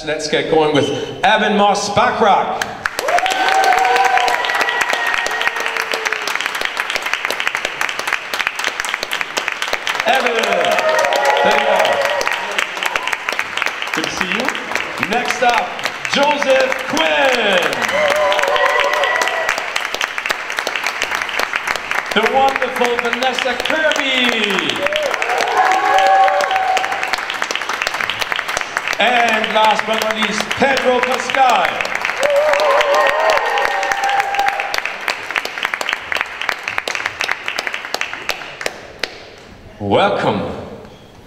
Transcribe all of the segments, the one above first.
let's get going with Ebon Moss-Bachrach. Ebon, there you are. Good to see you. Next up, Quinn. The wonderful Vanessa Kirby. And last but not least, Pedro Pascal. Welcome.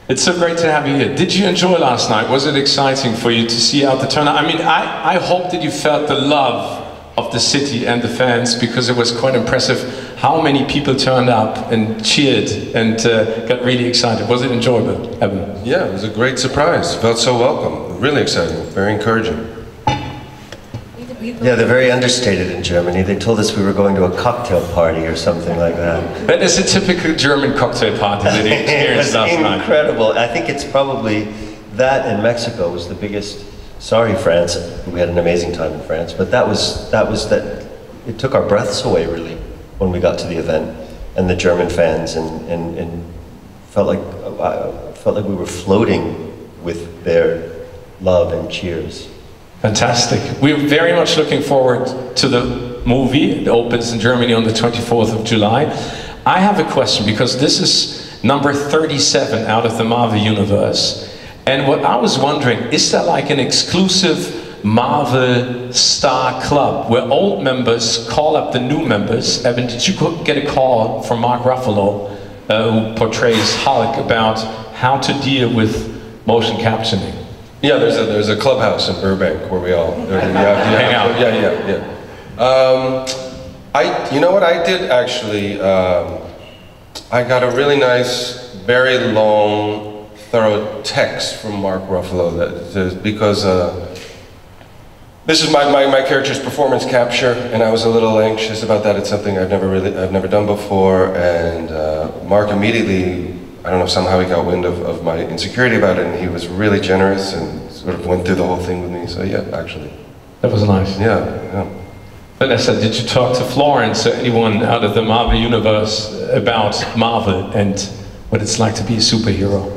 It's so great to have you here. Did you enjoy last night? Was it exciting for you to see out the turnout? I mean, I hope that you felt the love of the city and the fans, because it was quite impressive how many people turned up and cheered and got really excited. Was it enjoyable, Ebon? Yeah, it was a great surprise. Felt so welcome. Really exciting, very encouraging. Yeah, they're very understated in Germany. They told us we were going to a cocktail party or something like that. That is a typical German cocktail party that they experienced last night. Incredible. I think it's probably that in Mexico was the biggest. Sorry, France. We had an amazing time in France, but that was that. It took our breaths away really when we got to the event, and the German fans, and felt like we were floating with their love and cheers. Fantastic. We're very much looking forward to the movie. It opens in Germany on the 24th of July. I have a question, because this is number 37 out of the Marvel Universe. And what I was wondering, is there like an exclusive Marvel Star Club where old members call up the new members? Ebon, did you get a call from Mark Ruffalo, who portrays Hulk, about how to deal with motion captioning? Yeah, there's a clubhouse in Burbank where we all hang out. Yeah. You know what I did actually? I got a really nice, very long, thorough text from Mark Ruffalo because this is my character's performance capture, and I was a little anxious about that. It's something I've never done before, and Mark immediately, I don't know, somehow he got wind of my insecurity about it, and he was really generous and sort of went through the whole thing with me. So yeah, actually. That was nice. Yeah. Vanessa, did you talk to Florence or anyone out of the Marvel Universe about Marvel and what it's like to be a superhero?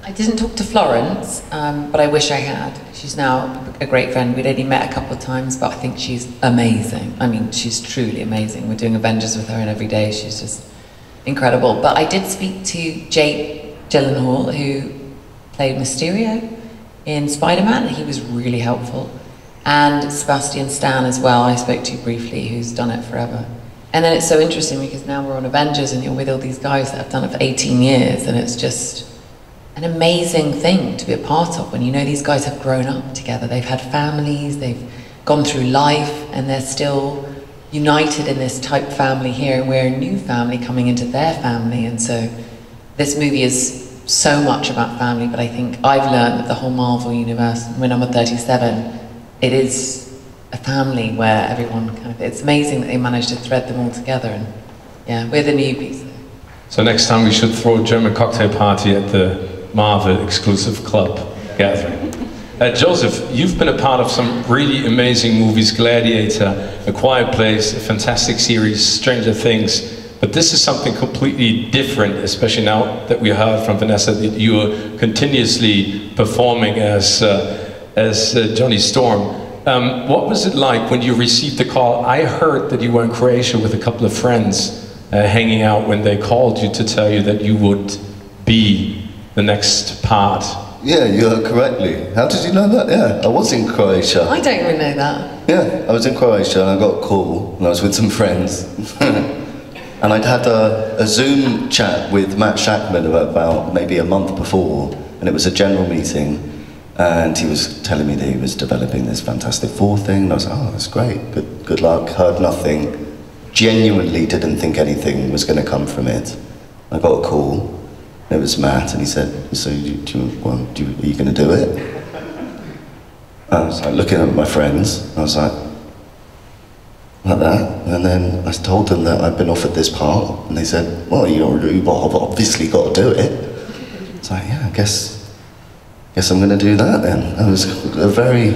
I didn't talk to Florence, but I wish I had. She's now a great friend. We'd only met a couple of times, but I think she's amazing. I mean, she's truly amazing. We're doing Avengers with her, and every day she's just incredible. But I did speak to Jake Gyllenhaal, who played Mysterio in Spider-Man. He was really helpful. And Sebastian Stan as well, I spoke to briefly, who's done it forever. And then it's so interesting because now we're on Avengers and you're with all these guys that have done it for 18 years, and it's just an amazing thing to be a part of when you know these guys have grown up together. They've had families, they've gone through life, and they're still united in this type family here, and we're a new family coming into their family. And so this movie is so much about family, but I think I've learned that the whole Marvel universe, when I'm 37, it is a family where everyone kind of, it's amazing that they managed to thread them all together, and yeah, we're the newbies. So next time we should throw a German cocktail party at the Marvel exclusive club gathering. Joseph, you've been a part of some really amazing movies: Gladiator, A Quiet Place, a fantastic series, Stranger Things. But this is something completely different, especially now that we heard from Vanessa that you are continuously performing as Johnny Storm. What was it like when you received the call? I heard that you were in Croatia with a couple of friends hanging out when they called you to tell you that you would be the next part. Yeah, you heard correctly. How did you know that? Yeah, I was in Croatia. I don't even know that. Yeah, I was in Croatia and I got a call and I was with some friends. And I'd had a Zoom chat with Matt Shackman about maybe a month before, and it was a general meeting, and he was telling me that he was developing this Fantastic Four thing, and I was like, oh, that's great, good luck, heard nothing, genuinely didn't think anything was going to come from it. I got a call. It was Matt, and he said, so are you going to do it? I was like looking at my friends, I was like that, and then I told them that I'd been offered this part, and they said, well, you've obviously got to do it. It's like, yeah, I guess guess I'm going to do that then. It was a very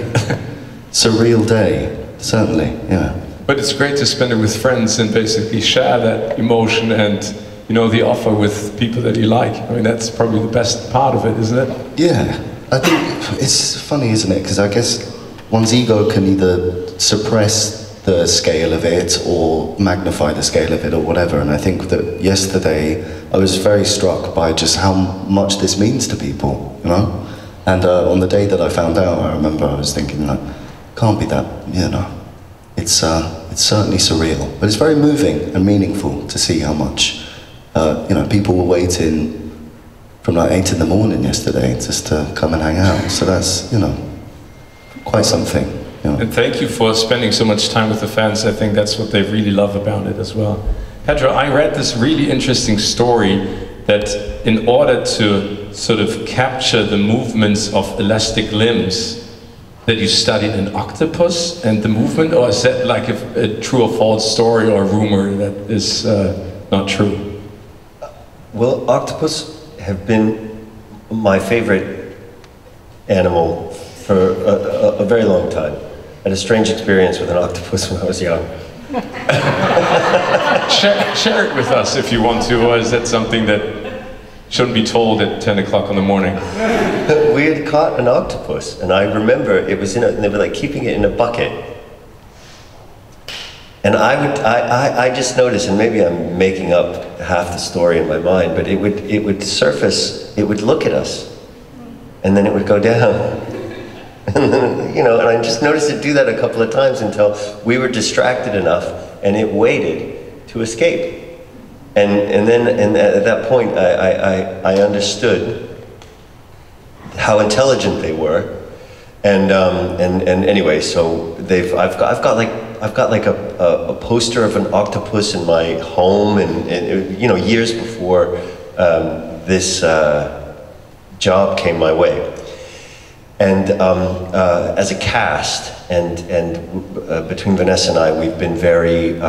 surreal day, certainly, yeah. But it's great to spend it with friends and basically share that emotion and, you know, the offer with people that you like. I mean, that's probably the best part of it, isn't it? Yeah, I think it's funny, isn't it? Because I guess one's ego can either suppress the scale of it or magnify the scale of it or whatever. And I think that yesterday I was very struck by just how much this means to people, you know? And on the day that I found out, I remember I was thinking, like, can't be that, you know. It's certainly surreal, but it's very moving and meaningful to see how much, you know, people were waiting from like 8 in the morning yesterday just to come and hang out. So that's, you know, quite something. You know. And thank you for spending so much time with the fans. I think that's what they really love about it as well. Pedro, I read this really interesting story that in order to sort of capture the movements of elastic limbs, that you studied an octopus and the movement, or is that like a true or false story or a rumor that is not true? Well, octopus have been my favorite animal for a very long time. I had a strange experience with an octopus when I was young. Share it with us if you want to, or is that something that shouldn't be told at 10 o'clock in the morning? We had caught an octopus, and I remember it was and they were like keeping it in a bucket. And I just noticed, and maybe I'm making up half the story in my mind, but it would surface, it would look at us, and then it would go down. And then, you know, and I just noticed it do that a couple of times until we were distracted enough, and it waited to escape. And then at that point, I understood how intelligent they were, and anyway, so I've got like a poster of an octopus in my home, and you know, years before this job came my way, and as a cast, and between Vanessa and I, we've been very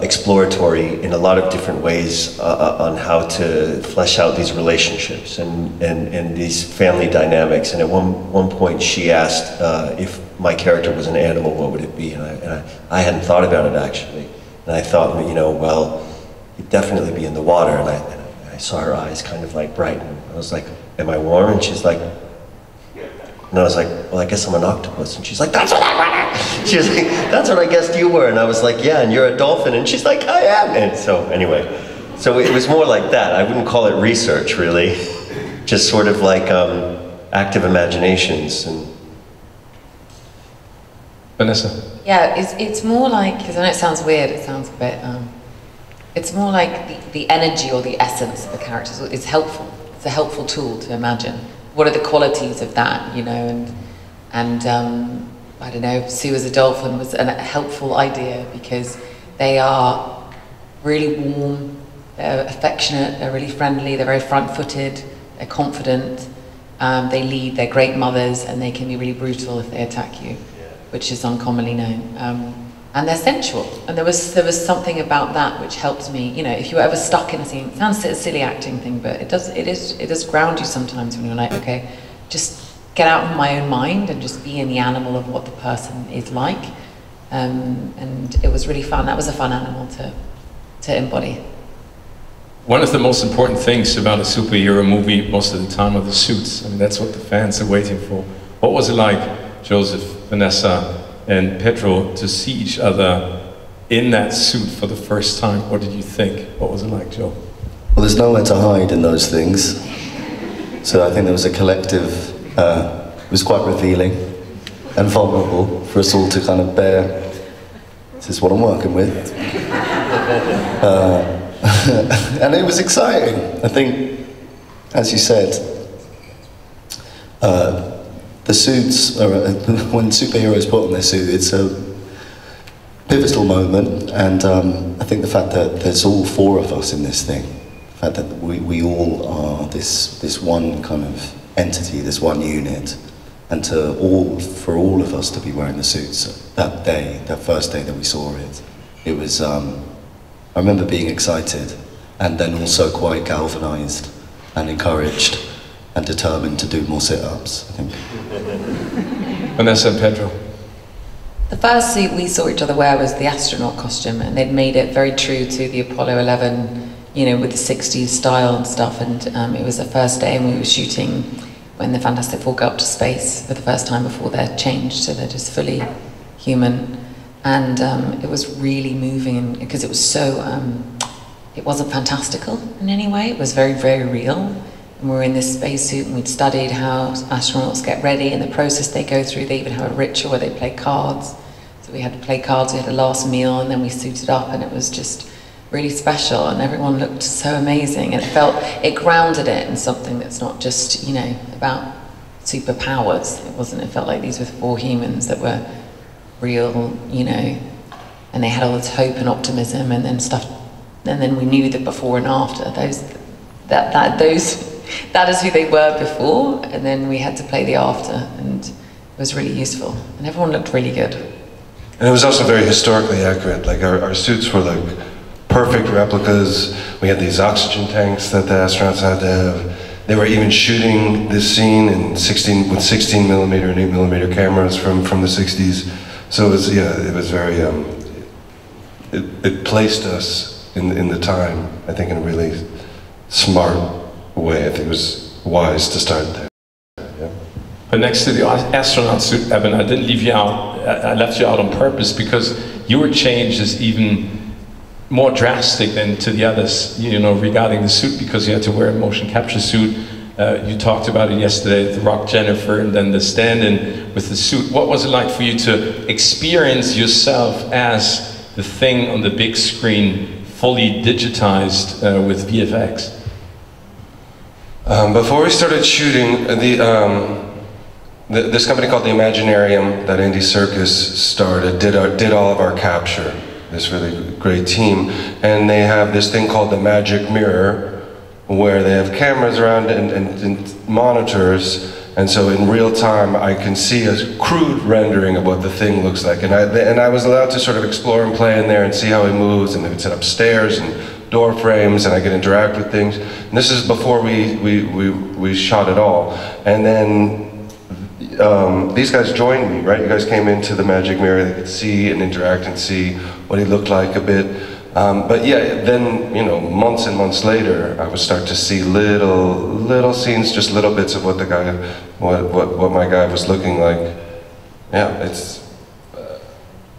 exploratory in a lot of different ways on how to flesh out these relationships and these family dynamics. And at one point she asked if my character was an animal, what would it be? And I hadn't thought about it actually. And I thought, you know, well, he'd definitely be in the water. And I saw her eyes kind of like brighten. I was like, am I warm? And she's like, and I was like, well, I guess I'm an octopus. And she's like, that's what I wanted. She was like, that's what I guessed you were. And I was like, yeah, and you're a dolphin. And she's like, I am. And so anyway, so it was more like that. I wouldn't call it research, really. Just sort of like active imaginations. And Vanessa? Yeah, it's more like, because I know it sounds weird, it sounds a bit, it's more like the energy or the essence of the characters is helpful. It's a helpful tool to imagine. What are the qualities of that, you know, and I don't know, Sue as a dolphin was a helpful idea because they are really warm, they're affectionate, they're really friendly, they're very front-footed, they're confident, they lead, they're great mothers, and they can be really brutal if they attack you, which is uncommonly known. And they're sensual, and there was something about that which helped me. You know, if you're ever stuck in a scene, it sounds a silly acting thing, but it does ground you sometimes when you're like, okay, just get out of my own mind and just be in the animal of what the person is like. And it was really fun. That was a fun animal to embody. One of the most important things about a superhero movie most of the time are the suits. I mean, that's what the fans are waiting for. What was it like, Joseph, Vanessa, and Pedro, to see each other in that suit for the first time? What did you think? What was it like, Joe? Well, there's nowhere to hide in those things. So I think there was a collective, it was quite revealing and vulnerable for us all to kind of bear, this is what I'm working with. And it was exciting. I think, as you said, the suits, when superheroes put on their suit, it's a pivotal moment, and I think the fact that there's all four of us in this thing, the fact that we all are this one kind of entity, this one unit, and for all of us to be wearing the suits that day, that first day that we saw it, it was, I remember being excited, and then also quite galvanized and encouraged. and determined to do more sit-ups, I think. Vanessa and Pedro. The first suit we saw each other wear was the astronaut costume, and they'd made it very true to the Apollo 11, you know, with the 60s style and stuff, and it was the first day and we were shooting when the Fantastic Four go up to space for the first time before they're changed, so they're just fully human. And it was really moving because it was so, it wasn't fantastical in any way, it was very, very real. And we were in this spacesuit and we'd studied how astronauts get ready and the process they go through. They even have a ritual where they play cards. So we had to play cards, we had a last meal, and then we suited up, and it was just really special, and everyone looked so amazing, and it grounded it in something that's not just, you know, about superpowers. It felt like these were 4 humans that were real, you know, and they had all this hope and optimism and then stuff, and then we knew the before and after, that is who they were before, and then we had to play the after, and it was really useful, and everyone looked really good. And it was also very historically accurate, like our suits were like perfect replicas. We had these oxygen tanks that the astronauts had to have. They were even shooting this scene in 16mm and 8mm cameras from the 60s. So it was, yeah, it was very, it placed us in the time, I think, in a really smart way. I think it was wise to start there. Yeah. But next to the astronaut suit, Evan, I didn't leave you out. I left you out on purpose because your change is even more drastic than to the others, you know, regarding the suit, because you had to wear a motion capture suit. You talked about it yesterday, the Rock Jennifer, and then the stand-in with the suit. What was it like for you to experience yourself as the thing on the big screen, fully digitized with VFX? Before we started shooting, this company called the Imaginarium that Andy Serkis started did all of our capture. This really great team, and they have this thing called the magic mirror, where they have cameras around and monitors, and so in real time I can see a crude rendering of what the thing looks like, and I was allowed to sort of explore and play in there and see how it moves, and they would set up stairs and door frames, and I could interact with things. And this is before we shot it all, and then these guys joined me, right? You guys came into the magic mirror, they could see and interact and see what he looked like a bit. But yeah, then, you know, months and months later, I would start to see little scenes, just little bits of what my guy was looking like. Yeah,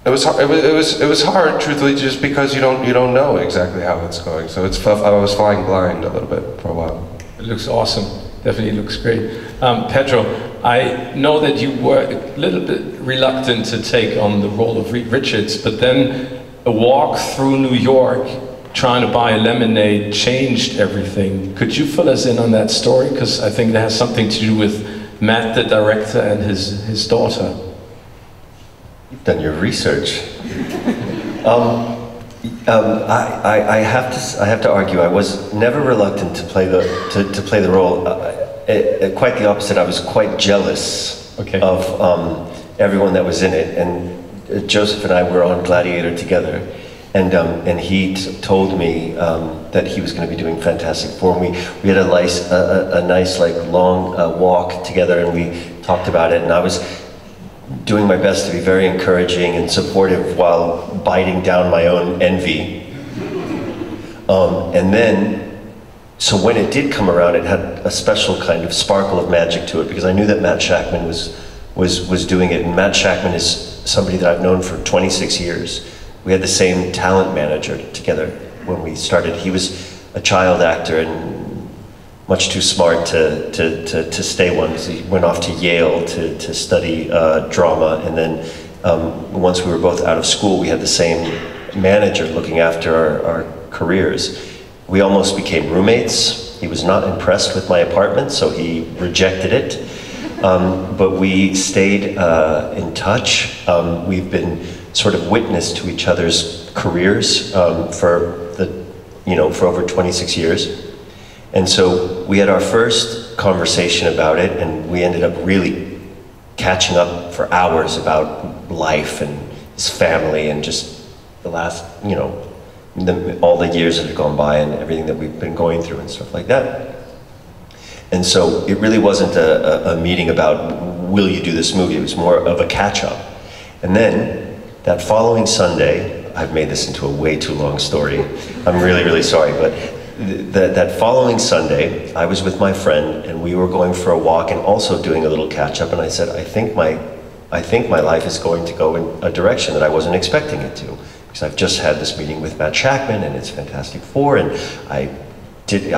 it was hard, truthfully, just because you don't know exactly how it's going. So I was flying blind a little bit for a while. It looks awesome. Definitely looks great. Pedro, I know that you were a little bit reluctant to take on the role of Reed Richards, but then a walk through New York trying to buy a lemonade changed everything. Could you fill us in on that story? Because I think that has something to do with Matt, the director, and his daughter. You've done your research. I have to argue. I was never reluctant to play the role. Quite the opposite. I was quite jealous of everyone that was in it. And Joseph and I were on Gladiator together, and he told me that he was going to be doing Fantastic Four. And we had a nice like long walk together, and we talked about it. And I was doing my best to be very encouraging and supportive while biting down my own envy. And then, so when it did come around, it had a special kind of sparkle of magic to it, because I knew that Matt Shakman was doing it. And Matt Shakman is somebody that I've known for 26 years. We had the same talent manager together when we started. He was a child actor and much too smart to stay one. So he went off to Yale to study drama, and then once we were both out of school, we had the same manager looking after our careers. We almost became roommates. He was not impressed with my apartment, so he rejected it. But we stayed in touch. We've been sort of witness to each other's careers for over 26 years. And so we had our first conversation about it, and we ended up really catching up for hours about life and his family and just the last, all the years that have gone by and everything that we've been going through and stuff like that. And so it really wasn't a meeting about, will you do this movie? It was more of a catch-up. And then, that following Sunday, I've made this into a way too long story. I'm really, really sorry, but that following Sunday, I was with my friend, and we were going for a walk and also doing a little catch-up, and I said, I think my life is going to go in a direction that I wasn't expecting it to. Because I've just had this meeting with Matt Shakman, and it's Fantastic Four, and I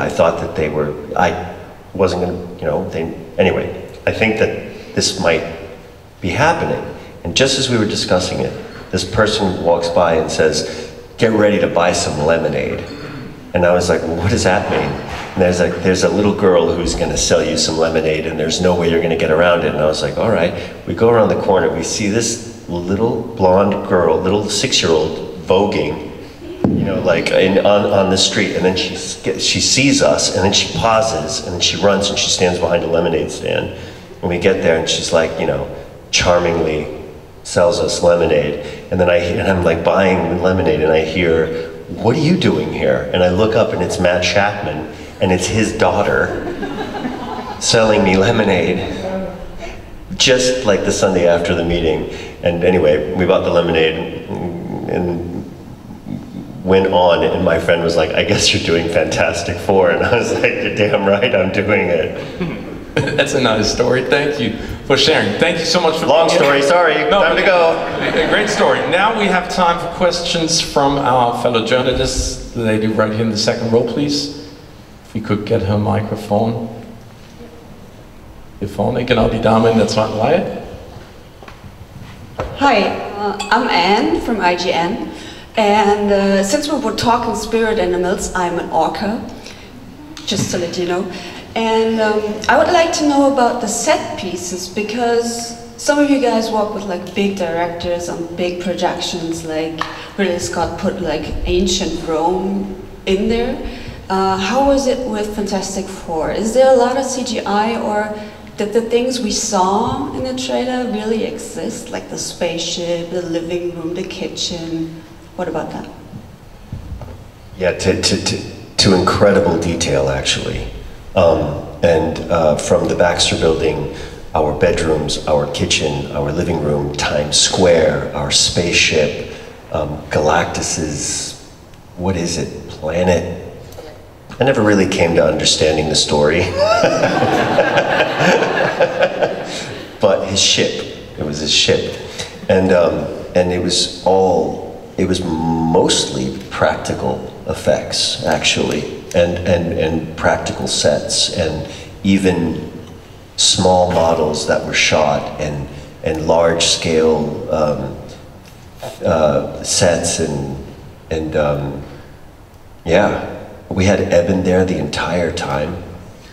thought that they were, I wasn't going to, anyway, I think that this might be happening. And just as we were discussing it, this person walks by and says, get ready to buy some lemonade. And I was like, well, what does that mean? And there's a little girl who's going to sell you some lemonade, and there's no way you're going to get around it. And I was like, all right. We go around the corner, we see this little blonde girl, little 6-year-old voguing, like on the street, and then she sees us, and then she pauses, and then she runs, and she stands behind a lemonade stand. And we get there, and she's like, charmingly sells us lemonade, and then I'm like buying lemonade, and I hear, what are you doing here? And I look up, and it's Matt Shakman, and it's his daughter selling me lemonade, just like the Sunday after the meeting. And anyway, we bought the lemonade and went on, and my friend was like, I guess you're doing Fantastic Four. And I was like, you're damn right I'm doing it. That's a nice story. Thank you for sharing. Thank you so much for long story, sorry, time to go. A great story. Now we have time for questions from our fellow journalists. The lady right here in the second row, please. If we could get her microphone. Hier vorne, genau die Dame in der zweiten Reihe. Hi, I'm Anne from IGN, and since we were talking spirit animals, I'm an orca, just to let you know. And I would like to know about the set pieces, because some of you guys work with like big directors on big productions, like Ridley Scott put like ancient Rome in there. How was it with Fantastic Four? Is there a lot of CGI, or did the things we saw in the trailer really exist, like the spaceship, the living room, the kitchen? What about that? Yeah, to incredible detail, actually. From the Baxter Building, our bedrooms, our kitchen, our living room, Times Square, our spaceship, Galactus's, what is it, planet? I never really came to understanding the story. But his ship, it was his ship. And it was mostly practical effects, actually, and practical sets, and even small models that were shot, and large scale sets, yeah. We had Eben there the entire time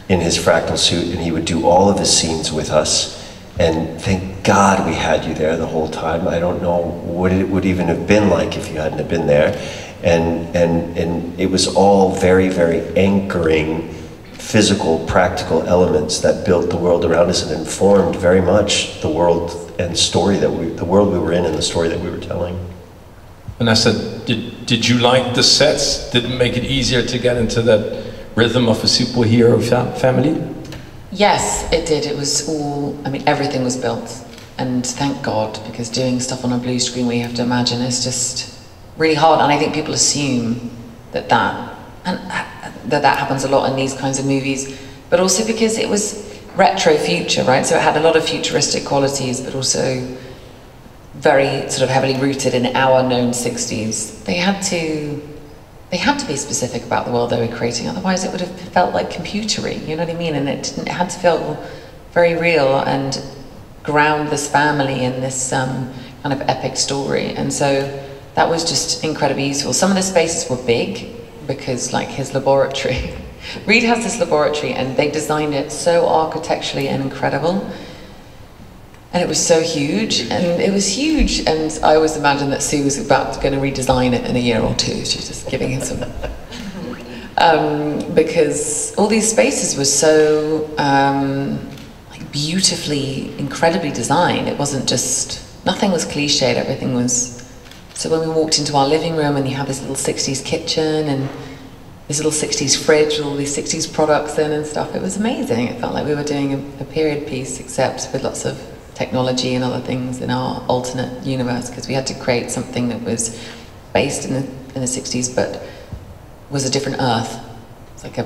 in his fractal suit, and he would do all of his scenes with us. And thank God we had you there the whole time. I don't know what it would even have been like if you hadn't have been there. And it was all very, very anchoring, physical, practical elements that built the world around us and informed very much the world and story the world we were in and the story that we were telling. Vanessa, did you like the sets? Did it make it easier to get into that rhythm of a superhero family? Yes, it did. It was all, I mean, everything was built. And thank God, because doing stuff on a blue screen where you have to imagine is just really hard. And I think people assume that happens a lot in these kinds of movies, but also because it was retro future, right? So it had a lot of futuristic qualities, but also very sort of heavily rooted in our known 60s. They had to be specific about the world they were creating, otherwise it would have felt like computery, you know what I mean? And it had to feel very real and ground this family in this kind of epic story. And so that was just incredibly useful. Some of the spaces were big, because like his laboratory, Reed has this laboratory and they designed it so architecturally and incredible. And it was so huge, and it was huge, and I always imagined that Sue was going to redesign it in a year or two. She's just giving him some... because all these spaces were so like beautifully, incredibly designed. It wasn't just... nothing was cliched, everything was... So when we walked into our living room and you have this little 60s kitchen, and this little 60s fridge with all these 60s products in and stuff. It was amazing. It felt like we were doing a period piece, except with lots of technology and other things in our alternate universe, because we had to create something that was based in the 60s, but was a different Earth. It's like a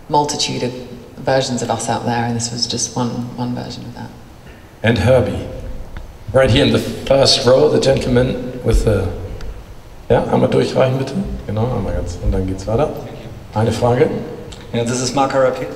multitude of versions of us out there, and this was just one version of that. And Herbie, right here in the first row, the gentleman with the... Ja, einmal durchreichen bitte. Genau, einmal ganz, und dann geht's weiter. Eine Frage. Yeah, this is Mark Arapet,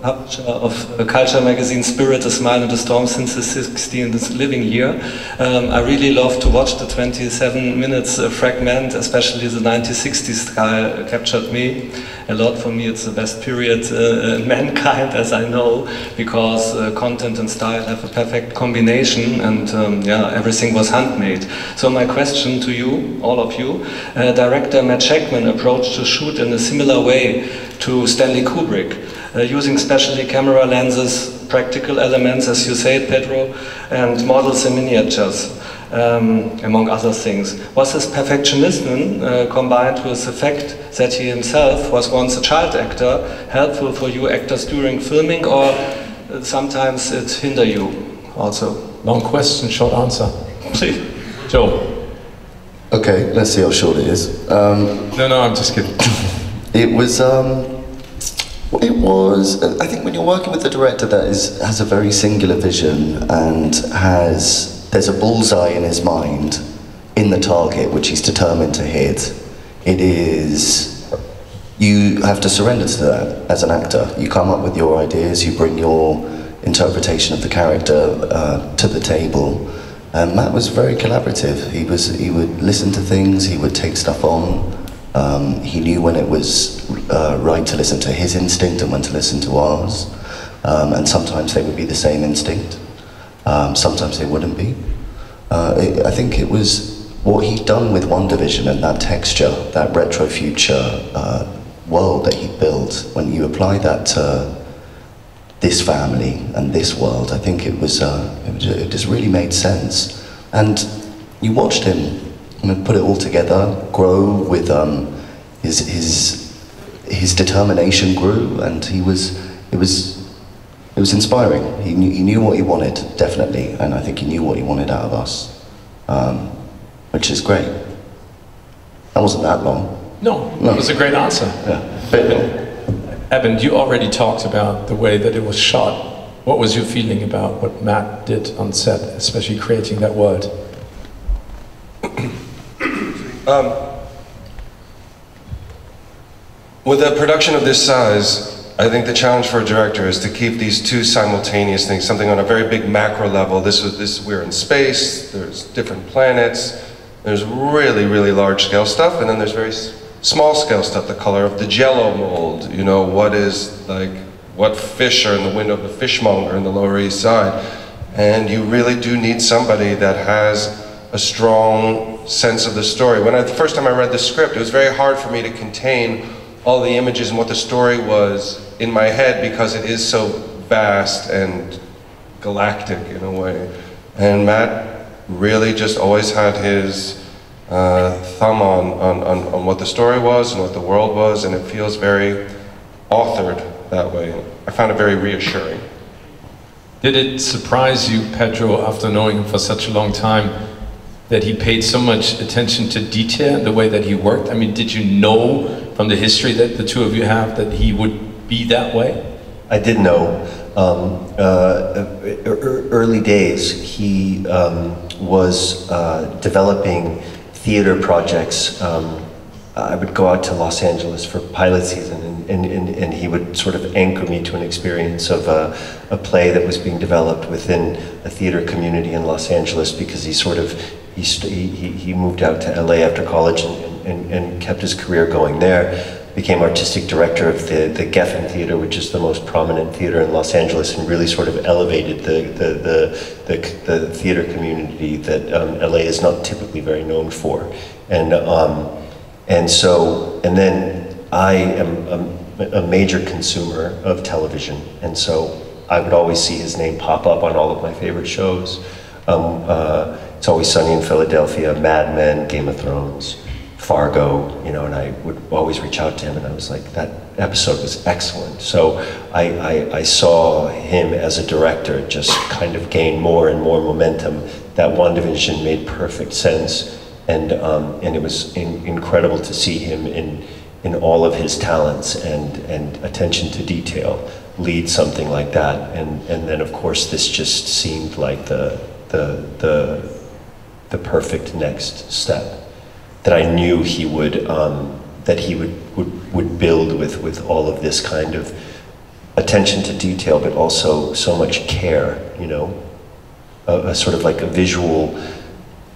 publisher of culture magazine Spirit, A Smile and a Storm since the 16th living year. I really love to watch the 27 minutes fragment, especially the 1960s style captured me a lot. For me it's the best period in mankind, as I know, because content and style have a perfect combination, and yeah, everything was handmade. So my question to you, all of you, director Matt Shakman approached to shoot in a similar way to Stanley Kubrick, using specially camera lenses, practical elements, as you said, Pedro, and models and miniatures, among other things. Was this perfectionism combined with the fact that he himself was once a child actor helpful for you actors during filming, or sometimes it hinder you also? Long question, short answer. Please. Joe. Okay, let's see how short it is. No, I'm just kidding. It was, I think when you're working with a director that has a very singular vision and there's a bullseye in his mind in the target which he's determined to hit, you have to surrender to that as an actor. You come up with your ideas, you bring your interpretation of the character to the table. And Matt was very collaborative. He would listen to things, he would take stuff on. He knew when it was right to listen to his instinct and when to listen to ours. And sometimes they would be the same instinct. Sometimes they wouldn't be. I think it was what he'd done with One Division and that texture, that retro future world that he built. When you apply that to this family and this world, I think it just really made sense. And you watched him put it all together, grow with his determination grew, and it was inspiring. He knew what he wanted, definitely, and I think he knew what he wanted out of us, which is great. That wasn't that long. No, that was a great answer. Yeah. Eben, you already talked about the way that it was shot. What was your feeling about what Matt did on set, especially creating that world? With a production of this size, I think the challenge for a director is to keep these two simultaneous things, something on a very big macro level. We're in space, there's different planets, there's really, really large scale stuff, and then there's very small scale stuff, the color of the Jell-O mold, you know, what fish are in the window of the fishmonger in the Lower East Side. And you really do need somebody that has a strong sense of the story. The first time I read the script, it was very hard for me to contain all the images and what the story was in my head, because it is so vast and galactic in a way. And Matt really just always had his thumb on what the story was and what the world was, and it feels very authored that way. I found it very reassuring. Did it surprise you, Pedro, after knowing him for such a long time, that he paid so much attention to detail and the way that he worked? I mean, did you know from the history that the two of you have that he would be that way? I did know. Early days, he was developing theater projects. I would go out to Los Angeles for pilot season, and he would sort of anchor me to an experience of a play that was being developed within a theater community in Los Angeles, because he moved out to LA after college and kept his career going there. Became artistic director of the Geffen Theater, which is the most prominent theater in Los Angeles, and really sort of elevated the theater community that LA is not typically very known for. And then I am a major consumer of television, and so I would always see his name pop up on all of my favorite shows. It's Always Sunny in Philadelphia, Mad Men, Game of Thrones. Fargo, you know, and I would always reach out to him, and I was like, that episode was excellent. So I saw him as a director just kind of gain more and more momentum. That WandaVision made perfect sense, and it was incredible to see him in all of his talents and attention to detail lead something like that. And then of course this just seemed like the perfect next step that I knew he would would build with all of this kind of attention to detail, but also so much care, you know, a sort of like a visual,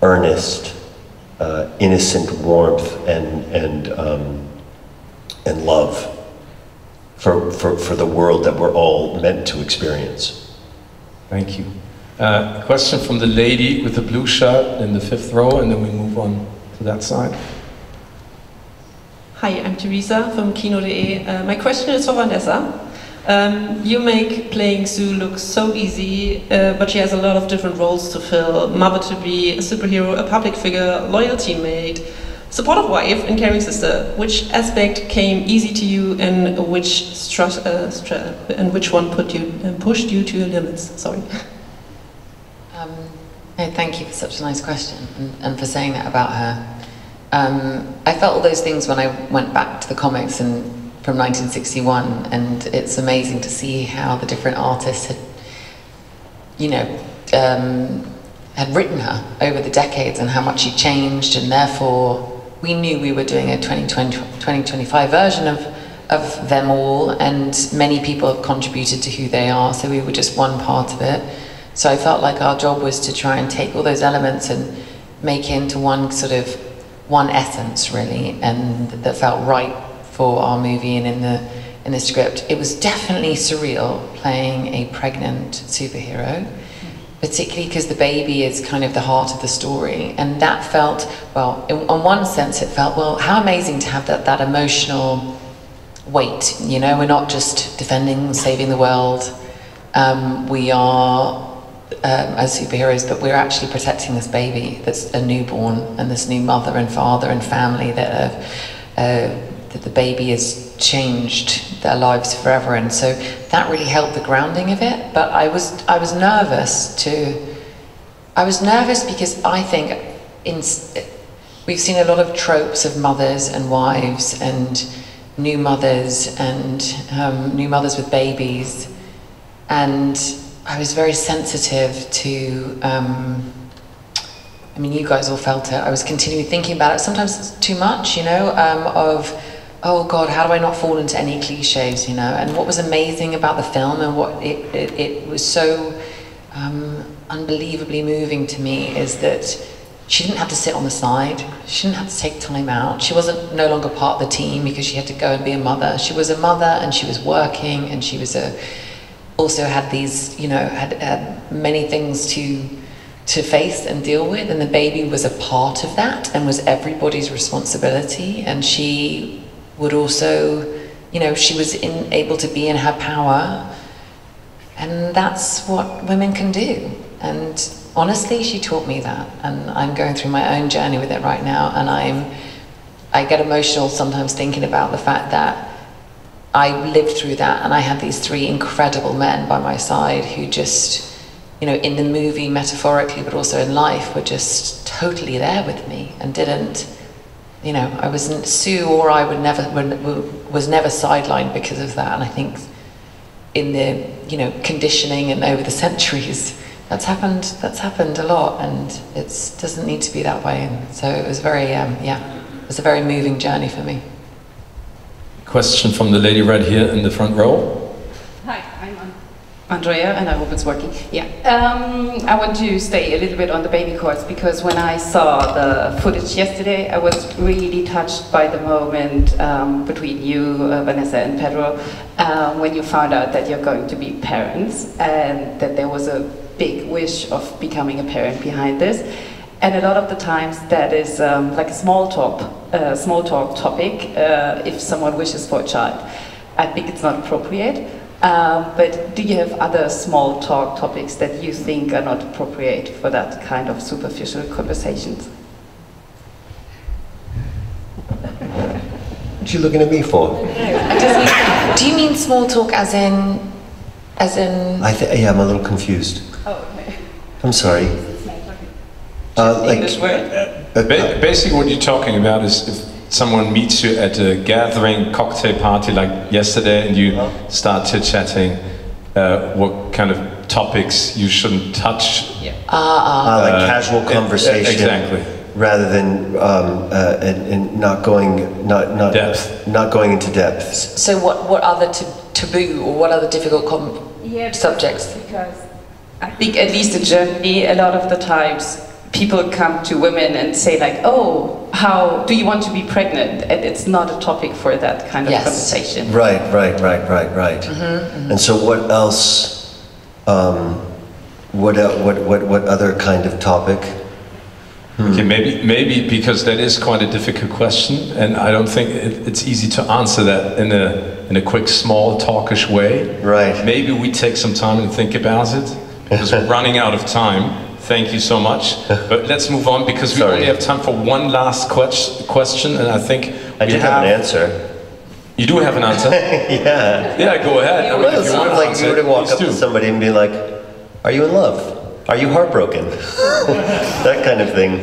earnest, innocent warmth and love for the world that we're all meant to experience. Thank you. A question from the lady with the blue shirt in the 5th row, and then we move on to that side. Hi, I'm Teresa from Kino.de. My question is for Vanessa. You make playing Sue look so easy, but she has a lot of different roles to fill. Mother to be, a superhero, a public figure, loyal teammate, supportive wife, and caring sister. Which aspect came easy to you, and which one pushed you to your limits? Sorry. Thank you for such a nice question, and for saying that about her. I felt all those things when I went back to the comics from 1961, and it's amazing to see how the different artists had, you know, had written her over the decades, and how much she changed, and therefore we knew we were doing a 2025 version of them all, and many people have contributed to who they are, so we were just one part of it. So I felt like our job was to try and take all those elements and make it into one essence, really, and that felt right for our movie and in the script. It was definitely surreal playing a pregnant superhero, particularly because the baby is kind of the heart of the story, and that felt, well, in one sense it felt, well, how amazing to have that emotional weight, you know. We're not just defending, saving the world, we are as superheroes, but we're actually protecting this baby that's a newborn, and this new mother and father and family that the baby has changed their lives forever. And so that really helped the grounding of it. But I was nervous because I think we've seen a lot of tropes of mothers and wives and new mothers with babies, and I was very sensitive to, I mean, you guys all felt it. I was continually thinking about it. Sometimes it's too much, you know, oh God, how do I not fall into any cliches, you know? And what was amazing about the film, and what it was so unbelievably moving to me, is that she didn't have to sit on the side. She didn't have to take time out. She wasn't no longer part of the team because she had to go and be a mother. She was a mother, and she was working, and she was also had these, you know, had many things to face and deal with, and the baby was a part of that and was everybody's responsibility. And she would also, you know, she was able to be in her power, and that's what women can do. And honestly, she taught me that, and I'm going through my own journey with it right now, and I get emotional sometimes thinking about the fact that I lived through that, and I had these 3 incredible men by my side who just, you know, in the movie metaphorically, but also in life, were just totally there with me, and didn't, you know, I wasn't Sue, or I was never sidelined because of that. And I think in the, you know, conditioning and over the centuries, that's happened a lot, and it doesn't need to be that way. And so it was very, yeah, it was a very moving journey for me. Question from the lady right here in the front row. Hi, I'm Andrea, and I hope it's working. Yeah, I want to stay a little bit on the baby course, because when I saw the footage yesterday, I was really touched by the moment between you, Vanessa, and Pedro, when you found out that you're going to be parents, and that there was a big wish of becoming a parent behind this. And a lot of the times that is like a small talk topic if someone wishes for a child. I think it's not appropriate. But do you have other small talk topics that you think are not appropriate for that kind of superficial conversations? you looking at me for? Do you mean small talk as in? Yeah, I'm a little confused. Oh, okay. I'm sorry. English word? Basically what you're talking about is if someone meets you at a gathering, cocktail party like yesterday, and you start chit-chatting, what kind of topics you shouldn't touch. Yeah. Like casual conversation. Exactly. Rather than and not going into depth. So what other taboo or what other difficult subjects? Because I think at least in Germany, a lot of the times people come to women and say like, oh, how do you want to be pregnant? And it's not a topic for that kind of conversation. Right. And so what else? What other kind of topic? Okay, maybe because that is quite a difficult question, and I don't think it's easy to answer that in a quick, small, talkish way. Right. Maybe we take some time and think about it, because we're running out of time. Thank you so much. But let's move on, because we only have time for one last question, and I think I do have an answer. You do have an answer? Yeah. Yeah, go ahead. I mean, It sounds like you would walk up to somebody and be like, "Are you in love? Are you heartbroken?" That kind of thing,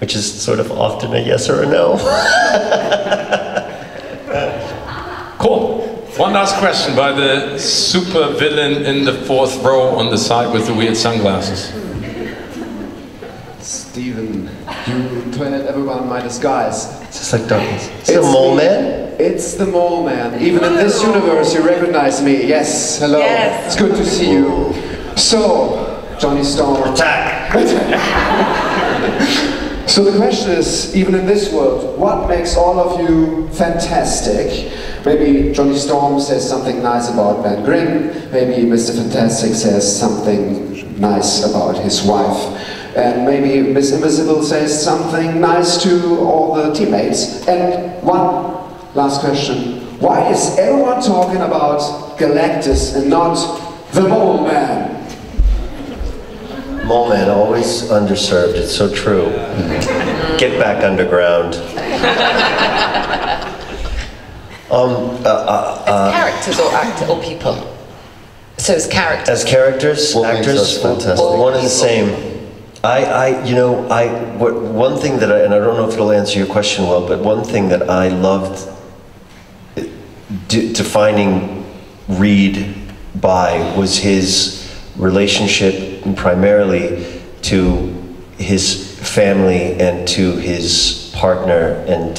which is sort of often a yes or a no. Cool. One last question by the super villain in the fourth row on the side with the weird sunglasses. Steven, you planted everyone in my disguise. It's just like darkness. It's the mole man? It's the mole man. Even in this universe, you recognize me. Yes, hello. Yes. It's good to see you. So, Johnny Storm. Attack! So the question is, even in this world, what makes all of you fantastic? Maybe Johnny Storm says something nice about Ben Grimm. Maybe Mr. Fantastic says something nice about his wife. And maybe Miss Invisible says something nice to all the teammates. And one last question. Why is everyone talking about Galactus and not the Mole Man? Mole man, always underserved. It's so true. Get back underground. As characters or people? So as characters? As characters, actors, fantastic. One and the same. One thing that and I don't know if it'll answer your question well, but one thing that I loved defining Reed by was his relationship primarily to his family and to his partner and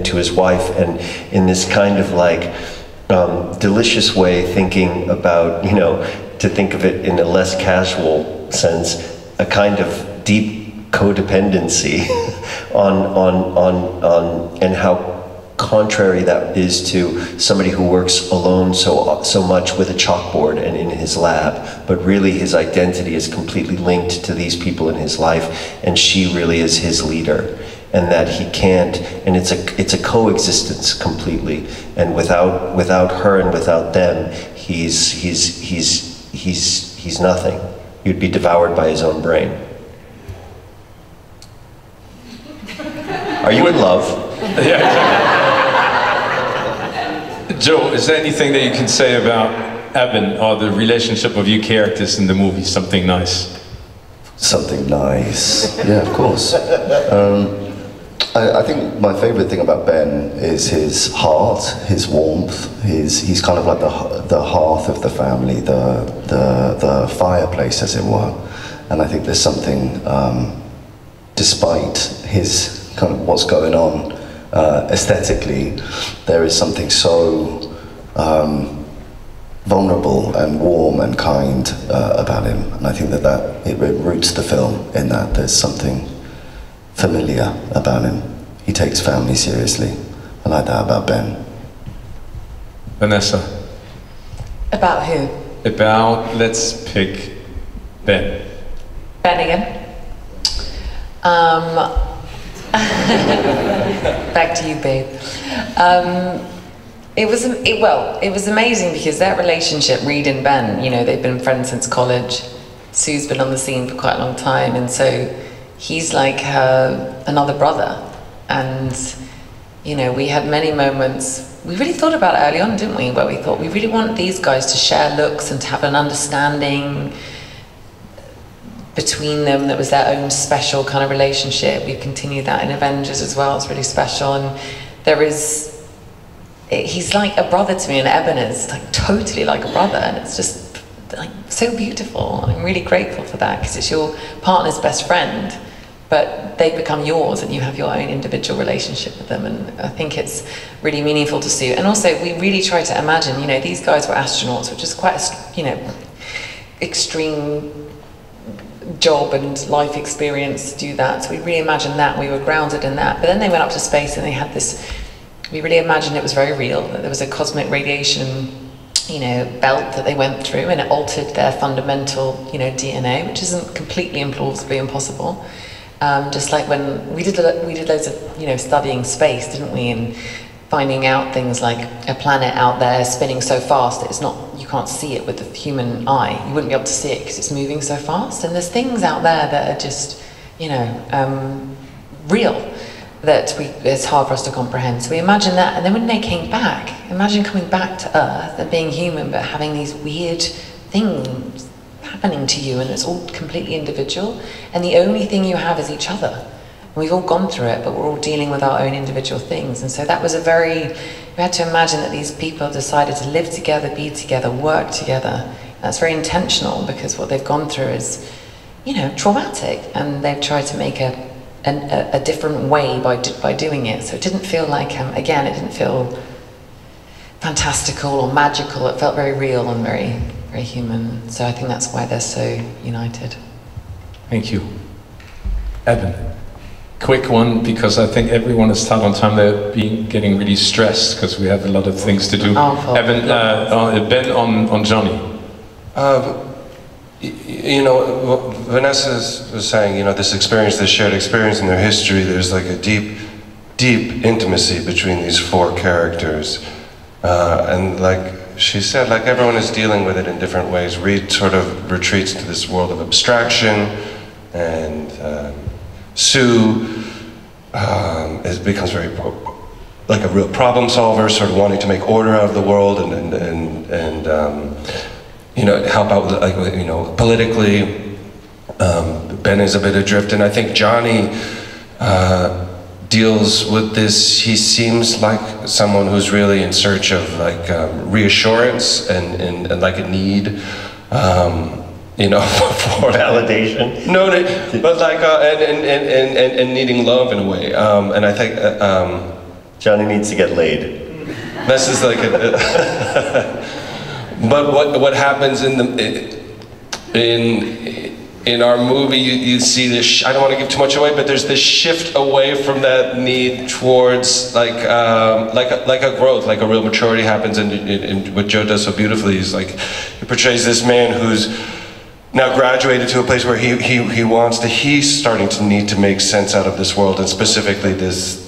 to his wife, and in this kind of like delicious way thinking about, to think of it in a less casual sense, a kind of deep codependency on and how contrary that is to somebody who works alone so much with a chalkboard and in his lab, but really his identity is completely linked to these people in his life, and she really is his leader, and that he can't, and it's a coexistence completely, and without her and without them, he's nothing. He'd be devoured by his own brain. Are you in love? Yeah, exactly. Joe, is there anything that you can say about Evan or the relationship of you characters in the movie? Something nice? Something nice. Yeah, of course. I think my favourite thing about Ben is his heart, his warmth. He's kind of like the hearth of the family, the fireplace, as it were. And I think there's something, despite his kind of what's going on aesthetically, there is something so vulnerable and warm and kind about him. And I think that it roots the film in that there's something familiar about him. He takes family seriously. I like that about Ben. Vanessa? About who? About, let's pick Ben. Ben again? Back to you, babe. It was amazing because that relationship, Reed and Ben, they've been friends since college. Sue's been on the scene for quite a long time, and so he's like another brother, and you know, we had many moments, we really thought about it early on, didn't we, where we thought we really want these guys to share looks and to have an understanding between them that was their own special kind of relationship. We continue that in Avengers as well, it's really special. And there is, he's like a brother to me, and Ebon is like totally like a brother, and it's just like so beautiful. I'm really grateful for that, because it's your partner's best friend, but they become yours and you have your own individual relationship with them, and I think it's really meaningful to see. And also we really try to imagine, you know, these guys were astronauts, which is quite a, you know, extreme job and life experience to do that. So we really imagined that, we were grounded in that. But then they went up to space and they had this, we really imagined it was very real, that there was a cosmic radiation, you know, belt that they went through, and it altered their fundamental, you know, DNA, which isn't completely implausibly impossible. Just like when we did loads of, you know, studying space, didn't we, and finding out things like a planet out there spinning so fast that it's not, you can't see it with the human eye. You wouldn't be able to see it because it's moving so fast. And there's things out there that are just, you know, real, that it's hard for us to comprehend. So we imagine that, and then when they came back, imagine coming back to Earth and being human, but having these weird things happening to you, and it's all completely individual, and the only thing you have is each other. And we've all gone through it, but we're all dealing with our own individual things. And so that was a very, we had to imagine that these people decided to live together, be together, work together. That's very intentional, because what they've gone through is, you know, traumatic, and they've tried to make a different way by doing it. So it didn't feel like, again, it didn't feel fantastical or magical. It felt very real and very, very human. So I think that's why they're so united. Thank you. Ebon, quick one, because I think everyone is tight on time. They're getting really stressed because we have a lot of things to do. Ebon, Ben on Johnny. You know, Vanessa was saying, you know, this experience, this shared experience in their history, there's like a deep, deep intimacy between these four characters. And like she said, like everyone is dealing with it in different ways. Reed sort of retreats to this world of abstraction, and Sue becomes very like a real problem solver, sort of wanting to make order out of the world and you know, help out with, like, you know, politically. Ben is a bit adrift, and I think Johnny deals with this. He seems like someone who's really in search of like reassurance and like a need, you know, for validation. No, but like and needing love in a way. And I think Johnny needs to get laid. This is like but what happens in our movie, you see this, I don't want to give too much away, but there's this shift away from that need towards like a growth, like a real maturity happens, and what Joe does so beautifully is like, he portrays this man who's now graduated to a place where he's starting to need to make sense out of this world, and specifically this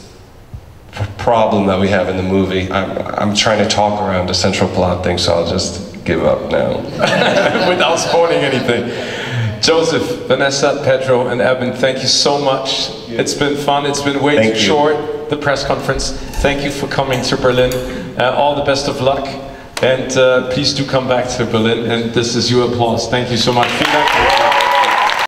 problem that we have in the movie. I'm trying to talk around a central plot thing, so I'll just give up now. Without spoiling anything. Joseph, Vanessa, Pedro, and Ebon, thank you so much. It's been fun. It's been way too short, the press conference. Thank you for coming to Berlin. All the best of luck. And please do come back to Berlin. And this is your applause. Thank you so much. Vielen Dank.